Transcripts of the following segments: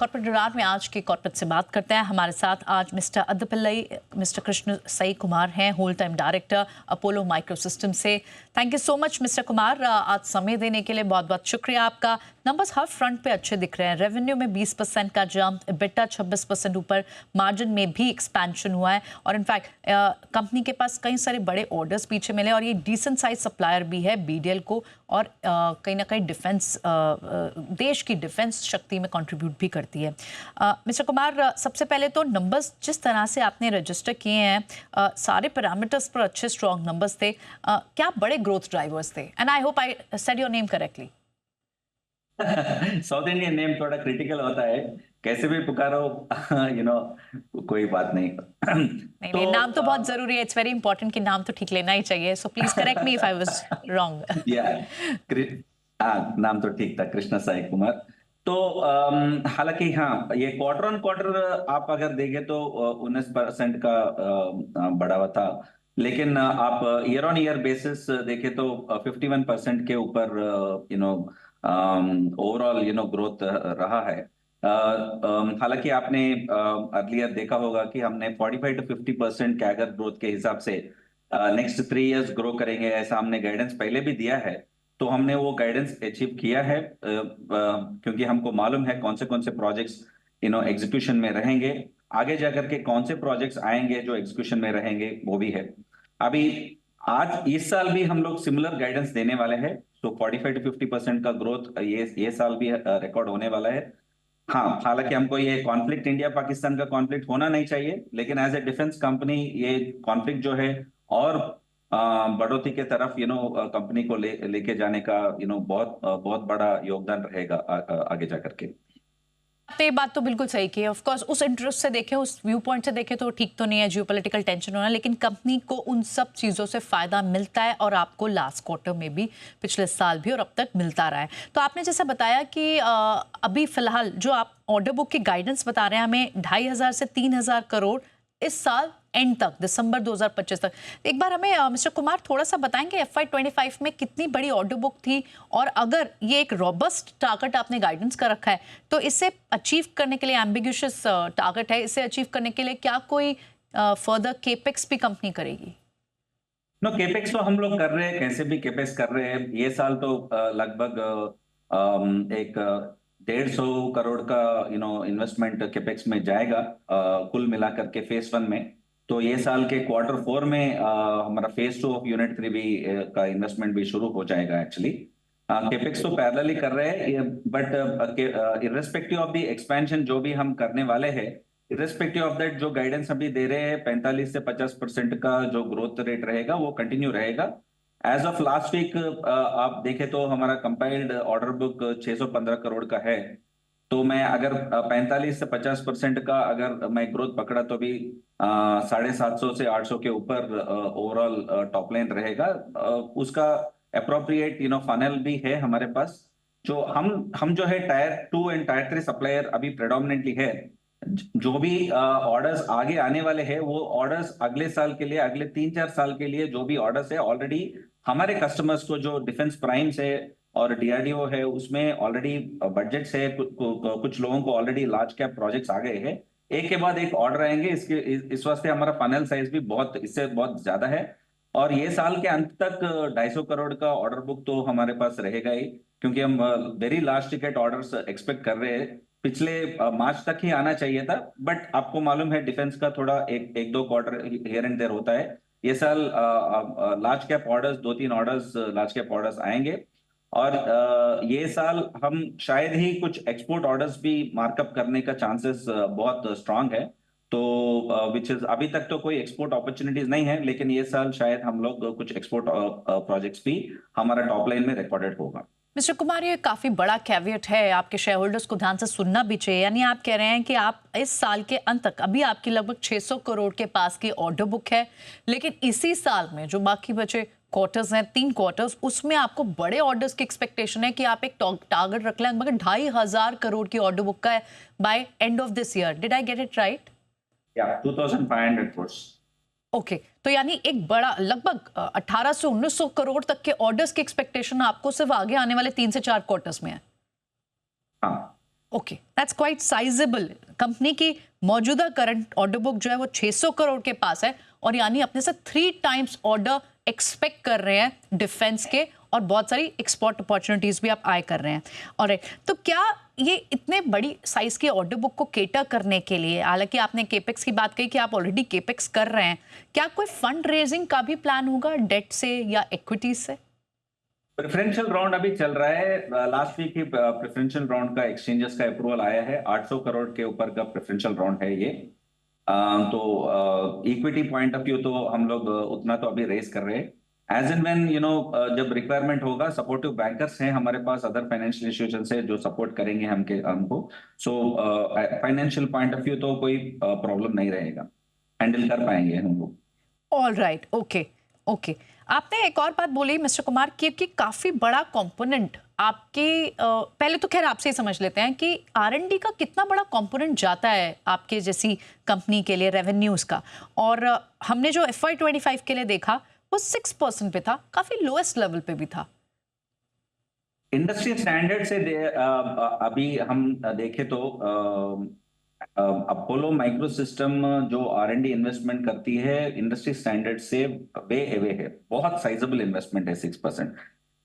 Corporate radar में आज के कॉर्पोरेट से बात करते हैं। हमारे साथ आज मिस्टर अद्दपिल्लई, मिस्टर कृष्ण साई कुमार हैं, whole time director Apollo micro system से। Thank you so much mister Kumar, आज समय देने के लिए बहुत बहुत शुक्रिया आपका। नंबर्स हर फ्रंट पे अच्छे दिख रहे हैं। रेवेन्यू में 20% का जंप, EBITDA 26% ऊपर, मार्जिन में भी एक्सपेंशन हुआ है और इनफैक्ट कंपनी के पास कई सारे बड़े ऑर्डर्स पीछे मिले और ये डिसेंट साइज सप्लायर भी है BDL को और कहीं ना कहीं डिफेंस देश की डिफेंस शक्ति में कंट्रीब्यूट भी करती है। मिस्टर कुमार, सबसे पहले तो नंबर्स जिस तरह से आपने रजिस्टर किए हैं, सारे पैरामीटर्स पर अच्छे स्ट्रॉन्ग नंबर्स थे। क्या बड़े ग्रोथ ड्राइवर्स थे? And I hope I said your name correctly. South Indian name थोड़ा क्रिटिकल होता है, कैसे भी पुकारो यू नो कोई बात नहीं। नहीं नहीं, नाम तो बहुत जरूरी है। इट्स वेरी इंपॉर्टेंट कि नाम तो ठीक लेना ही चाहिए। So please correct me if I was wrong. या नाम तो ठीक था, कृष्णा साई कुमार। तो हालांकि हाँ, ये क्वार्टर ऑन क्वार्टर आप अगर देखें तो 19% का बढ़ावा था, लेकिन आप ईयर ऑन ईयर बेसिस देखें तो 51% के ऊपर ओवरऑल ग्रोथ रहा है। हालांकि आपने अर्लियर देखा होगा कि हमने 45 to 50% कैगर ग्रोथ के हिसाब से नेक्स्ट 3 इयर्स ग्रो करेंगे, ऐसा हमने गाइडेंस पहले भी दिया है। तो हमने वो गाइडेंस अचीव किया है, क्योंकि हमको मालूम है कौन से प्रोजेक्ट्स एग्जीक्यूशन में रहेंगे, आगे जाकर के कौन से प्रोजेक्ट्स आएंगे जो एग्जीक्यूशन में रहेंगे, वो भी है। अभी आज इस साल भी हम लोग सिमिलर गाइडेंस देने वाले हैं। तो 45 to 50% का ग्रोथ ये साल भी रिकॉर्ड होने वाला है। हाँ, हालांकि हमको ये कॉन्फ्लिक्ट इंडिया पाकिस्तान का कॉन्फ्लिक्ट होना नहीं चाहिए, लेकिन एज ए डिफेंस कंपनी ये कॉन्फ्लिक्ट जो है और बढ़ोतरी के तरफ कंपनी को लेके जाने का बहुत बहुत बड़ा योगदान रहेगा आगे जाकर के। आपने ये बात तो बिल्कुल सही की है। ऑफ कोर्स उस इंटरेस्ट से देखें, उस व्यू पॉइंट से देखें तो ठीक तो नहीं है जियोपॉलिटिकल टेंशन होना, लेकिन कंपनी को उन सब चीज़ों से फायदा मिलता है और आपको लास्ट क्वार्टर में भी, पिछले साल भी और अब तक मिलता रहा है। तो आपने जैसा बताया कि अभी फिलहाल जो आप ऑर्डर बुक की गाइडेंस बता रहे हैं हमें 2,500 से 3,000 करोड़ इस साल एंड तक, दिसंबर 2025 तक। एक बार हमें मिस्टर कुमार थोड़ा सा बताएंगे FY25 में कितनी बड़ी ऑर्डर बुक थी, और अगर ये एक रॉबस्ट टारगेट आपने गाइडेंस का रखा है तो इसे अचीव करने के लिए, एम्बिग्यूशियस टारगेट है, इसे अचीव करने के लिए क्या कोई फर्दर केपेक्स भी कंपनी करेगी? केपेक्स तो हम लोग कर रहे हैं, कैसे भी केपेक्स कर रहे हैं। ये साल तो लगभग एक 150 करोड़ का इन्वेस्टमेंट केपेक्स में जाएगा, कुल मिलाकर के फेज 1 में। तो ये साल के क्वार्टर 4 में हमारा फेज 2 ऑफ यूनिट 3 भी का इन्वेस्टमेंट भी शुरू हो जाएगा। एक्चुअली केपेक्स तो पैरेलली कर रहे हैं, but irrespective of the expansion जो भी हम करने वाले हैं, इर्रेस्पेक्टिव ऑफ दैट जो गाइडेंस अभी दे रहे हैं 45 से 50% का जो ग्रोथ रेट रहेगा वो कंटिन्यू रहेगा। एज ऑफ लास्ट वीक आप देखें तो हमारा कंपाइल्ड ऑर्डर बुक 615 करोड़ का है। तो मैं अगर 45 से 50% का अगर मैं ग्रोथ पकड़ा तो भी 750 से 800 के ऊपर ओवरऑल टॉप लाइन रहेगा। उसका अप्रोप्रिएट फनल भी है हमारे पास। जो हम जो है टायर 2 एंड टायर 3 सप्लायर अभी प्रेडोमिनेटली है। जो भी ऑर्डर्स आगे आने वाले हैं वो ऑर्डर्स अगले साल के लिए, अगले 3-4 साल के लिए जो भी ऑर्डर्स है ऑलरेडी हमारे कस्टमर्स को, जो डिफेंस प्राइम्स है और DRDO है, उसमें ऑलरेडी बजट्स है। कुछ लोगों को ऑलरेडी लार्ज कैप प्रोजेक्ट्स आ गए हैं, एक के बाद एक ऑर्डर आएंगे। इस वास्ते हमारा फनल साइज भी इससे बहुत ज्यादा है। और ये साल के अंत तक 250 करोड़ का ऑर्डर बुक तो हमारे पास रहेगा ही, क्योंकि हम very large ticket orders expect कर रहे हैं। पिछले मार्च तक ही आना चाहिए था, बट आपको मालूम है डिफेंस का थोड़ा एक दो क्वार्टर हियर एंड देयर होता है। ये साल large cap orders, 2-3 orders large cap orders आएंगे। और ये साल हम शायद ही कुछ एक्सपोर्ट ऑर्डर्स भी मार्कअप करने का चांसेस बहुत स्ट्रांग है। तो विच इज, अभी तक तो कोई एक्सपोर्ट अपॉर्चुनिटीज नहीं है, लेकिन ये साल शायद हम लोग कुछ एक्सपोर्ट प्रोजेक्ट्स भी हमारा टॉप लाइन में रिकॉर्डेड होगा। मिस्टर कुमार, ये काफी बड़ा कैवियट है, आपके शेयर होल्डर्स को ध्यान से सुनना भी चाहिए। यानी आप कह रहे हैं कि आप इस साल के अंत तक, अभी आपकी लगभग 600 करोड़ के पास की ऑर्डर बुक है, लेकिन इसी साल में जो बाकी बचे क्वार्टर्स हैं, 3 क्वार्टर्स, उसमें आपको बड़े ऑर्डर्स की एक्सपेक्टेशन है कि आप एक टारगेट रख लें मगर 2,500 करोड़ की ऑर्डर बुक का है by end of this year. Did I get it right? या 2500 करोड़। ओके, तो यानी एक बड़ा लगभग 1800 से 1900 करोड़ तक के ऑर्डर्स की एक्सपेक्टेशन आपको सिर्फ आगे आने वाले 3 से 4 क्वार्टर्स में है। हाँ, okay, that's quite sizeable. Company की मौजूदा करंट ऑर्डर बुक जो है वो 600 करोड़ के पास है, और यानी अपने से 3 टाइम्स ऑर्डर एक्सपेक्ट कर रहे हैं डिफेंस के, और बहुत सारी एक्सपोर्ट अपॉर्चुनिटीज भी आप आए कर रहे हैं। और तो क्या ये इतने बड़ी साइज के ऑर्डर बुक को केटर करने के लिए, हालांकि आपने केपेक्स की बात कही कि आप ऑलरेडी केपेक्स कर रहे हैं, क्या कोई फंड रेजिंग का भी प्लान होगा डेट से या इक्विटी से? प्रेफरेंशियल राउंड अभी चल रहा है। लास्ट वीक ही प्रेफरेंशियल राउंड का एक्सचेंजेस का अप्रूवल आया है। 800 करोड़ के ऊपर का प्रेफरेंशियल राउंड है ये। तो इक्विटी पॉइंट ऑफ व्यू तो हम लोग उतना तो अभी रेस कर रहे हैं। एज एंड व्हेन जब रिक्वायरमेंट होगा, सपोर्टिव बैंकर्स हैं हमारे पास, अदर फाइनेंशियल इंस्टीट्यूशन से जो सपोर्ट करेंगे हमको। So financial point of view तो कोई प्रॉब्लम नहीं रहेगा, हैंडल कर पाएंगे हम लोग। All right, okay okay. आपने एक और बात बोली मिस्टर कुमार कि काफी बड़ा कंपोनेंट आपके पहले तो खैर आपसे ही समझ लेते हैं कि आर&डी का कितना बड़ा कंपोनेंट जाता है आपके जैसी कंपनी के लिए रेवेन्यूज का। और हमने जो FY25 के लिए देखा वो 6% पे था, काफी लोएस्ट लेवल पे भी था। इंडस्ट्री स्टैंडर्ड से अभी हम देखें तो अपोलो माइक्रो सिस्टम जो आर&डी इन्वेस्टमेंट करती है इंडस्ट्री स्टैंडर्ड से वे अवे है। बहुत साइजेबल इन्वेस्टमेंट है। 6%,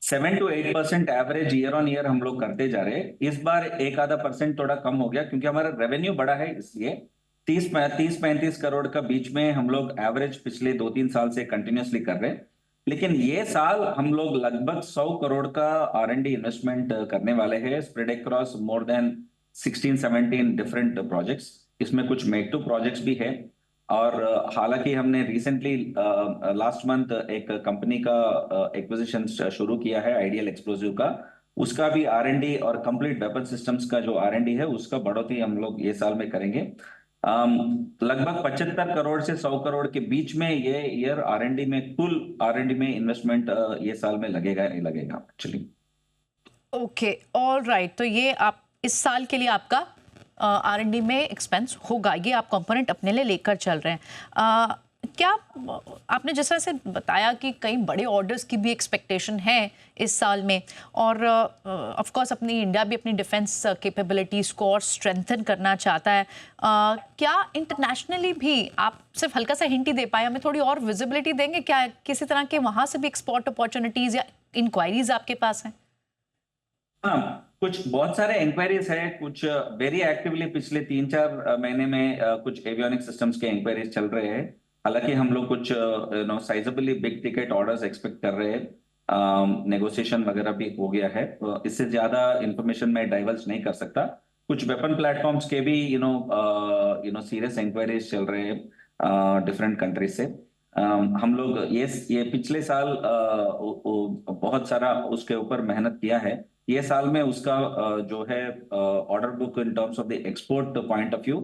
7 to 8% average year on year हम लोग करते जा रहे हैं। इस बार एक आधा परसेंट थोड़ा कम हो गया क्योंकि हमारा रेवेन्यू बढ़ा है, इसलिए 30-35 करोड़ का बीच में हम लोग एवरेज पिछले 2-3 साल से कंटिन्यूसली कर रहे हैं। लेकिन ये साल हम लोग लगभग 100 करोड़ का आर&डी इन्वेस्टमेंट करने वाले हैं, spread across more than 16-17 different projects. इसमें कुछ मेक टू प्रोजेक्ट्स भी है। और हालांकि हमने रिसेंटली लास्ट मंथ एक कंपनी का एक्विजिशन शुरू किया है, आइडियल एक्सप्लोजिव का। उसका भी आर&डी और कंप्लीट वेपन सिस्टम्स का जो आर&डी है उसका बढ़ोतरी हम लोग ये साल में करेंगे। लगभग 75 करोड़ से 100 करोड़ के बीच में ये ईयर आर&डी में, कुल आर&डी में इन्वेस्टमेंट ये साल में लगेगा एक्चुअली। Okay, all right. तो ये आप इस साल के लिए आपका आर&डी में एक्सपेंस होगा, ये आप कंपोनेंट अपने लिए लेकर चल रहे हैं। क्या आपने जैसा से बताया कि कई बड़े ऑर्डर्स की भी एक्सपेक्टेशन है इस साल में, और ऑफ कोर्स अपनी इंडिया भी अपनी डिफेंस कैपेबिलिटीज को और स्ट्रेंथन करना चाहता है। क्या इंटरनेशनली भी आप सिर्फ हल्का सा हिंट ही दे पाए, हमें थोड़ी और विजिबिलिटी देंगे क्या किसी तरह के वहां से भी एक्सपोर्ट अपॉर्चुनिटीज या इंक्वायरीज आपके पास हैं? हाँ, कुछ बहुत सारे इंक्वायरीज है। कुछ वेरी एक्टिवली पिछले 3-4 महीने में कुछ एवियोनिक सिस्टम्स के इंक्वायरीज चल रहे हैं। हालांकि हम लोग कुछ साइजेबली बिग टिकट ऑर्डर्स एक्सपेक्ट कर रहे हैं। नेगोशिएशन वगैरह भी हो गया है, तो इससे ज्यादा इंफॉर्मेशन मैं डाइवर्ज नहीं कर सकता। कुछ वेपन प्लेटफॉर्म्स के भी सीरियस इंक्वायरीज चल रहे हैं डिफरेंट कंट्रीज से। हम लोग ये पिछले साल बहुत सारा उसके ऊपर मेहनत किया है। ये साल में उसका जो है order book in terms of the export point of view,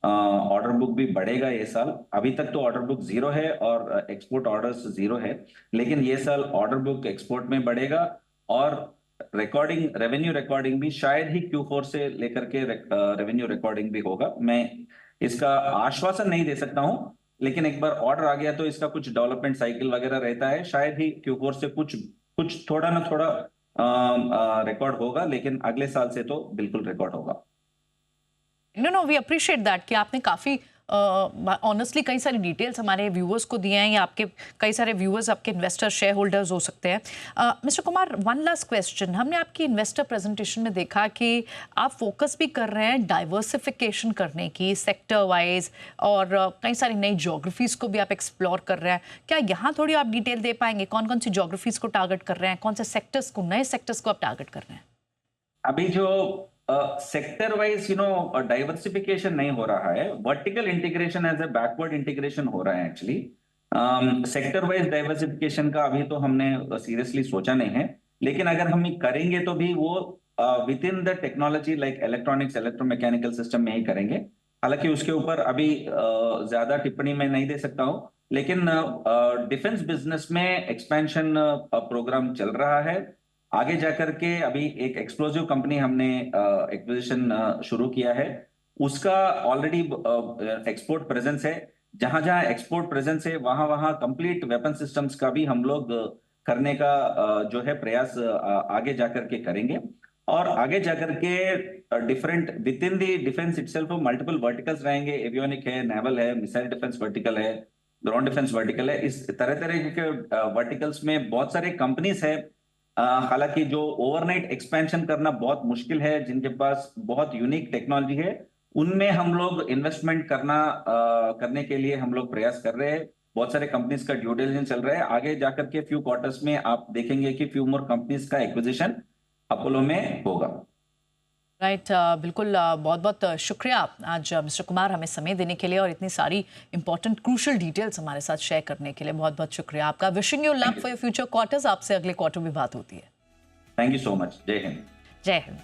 order book भी बढ़ेगा ये साल। अभी तक तो ऑर्डर बुक 0 है और एक्सपोर्ट ऑर्डर्स 0 है, लेकिन ये साल ऑर्डर बुक एक्सपोर्ट में बढ़ेगा। और रेवेन्यू रिकॉर्डिंग भी शायद ही Q4 से लेकर के रेवेन्यू रिकॉर्डिंग भी होगा। मैं इसका आश्वासन नहीं दे सकता हूं, लेकिन एक बार ऑर्डर आ गया तो इसका कुछ डेवलपमेंट साइकिल वगैरह रहता है। शायद ही Q4 से कुछ कुछ थोड़ा ना थोड़ा रिकॉर्ड होगा, लेकिन अगले साल से तो बिल्कुल रिकॉर्ड होगा। नो, वी अप्रिशिएट दैट कि आपने काफ़ी ऑनेस्टली कई सारी डिटेल्स हमारे व्यूअर्स को दिए हैं, या आपके कई सारे व्यूअर्स आपके इन्वेस्टर शेयर होल्डर्स हो सकते हैं। Mister Kumar, one last question. हमने आपकी इन्वेस्टर प्रेजेंटेशन में देखा कि आप फोकस भी कर रहे हैं डाइवर्सिफिकेशन करने की सेक्टर वाइज, और कई सारी नई ज्योग्राफीज़ को भी आप एक्सप्लोर कर रहे हैं। क्या यहाँ थोड़ी आप डिटेल दे पाएंगे, कौन कौन सी ज्योग्राफीज़ को टारगेट कर रहे हैं, कौन से सेक्टर्स को, नए सेक्टर्स को आप टारगेट कर रहे हैं? अभी जो सेक्टर वाइज डाइवर्सिफिकेशन नहीं हो रहा है, vertical integration as a backward integration हो रहा है एक्चुअली। सेक्टर वाइज डाइवर्सिफिकेशन का अभी तो हमने सीरियसली सोचा नहीं है, लेकिन अगर हम करेंगे तो भी वो with in the technology like electronics, electromechanical system में ही करेंगे। हालांकि उसके ऊपर अभी ज्यादा टिप्पणी मैं नहीं दे सकता हूं, लेकिन डिफेंस बिजनेस में एक्सपेंशन प्रोग्राम चल रहा है। आगे जाकर के अभी एक एक्सप्लोजिव कंपनी हमने एक्विजिशन शुरू किया है, उसका ऑलरेडी एक्सपोर्ट प्रेजेंस है। जहां जहां एक्सपोर्ट प्रेजेंस है वहां वहां कंप्लीट वेपन सिस्टम्स का भी हम लोग करने का जो है प्रयास आगे जाकर के करेंगे। और आगे जाकर के different with in the defence itself multiple verticals रहेंगे, एवियोनिक है, नेवल है, मिसाइल डिफेंस वर्टिकल है, ग्राउंड डिफेंस वर्टिकल है। इस तरह तरह के वर्टिकल्स में बहुत सारे कंपनीज है। हालांकि जो ओवरनाइट एक्सपेंशन करना बहुत मुश्किल है, जिनके पास बहुत यूनिक टेक्नोलॉजी है, उनमें हम लोग इन्वेस्टमेंट करने के लिए हम लोग प्रयास कर रहे हैं। बहुत सारे कंपनीज का ड्यू डिलिजेंस चल रहा है। आगे जाकर के फ्यू क्वार्टर्स में आप देखेंगे कि फ्यू मोर कंपनीज का एक्विजिशन अपोलो में होगा। राइट, बिल्कुल, बहुत बहुत शुक्रिया आज मिस्टर कुमार हमें समय देने के लिए और इतनी सारी इंपॉर्टेंट क्रूशल डिटेल्स हमारे साथ शेयर करने के लिए बहुत बहुत शुक्रिया आपका। Wishing you luck for your future quarters. आपसे अगले क्वार्टर में बात होती है। Thank you so much. जय हिंद। जय हिंद।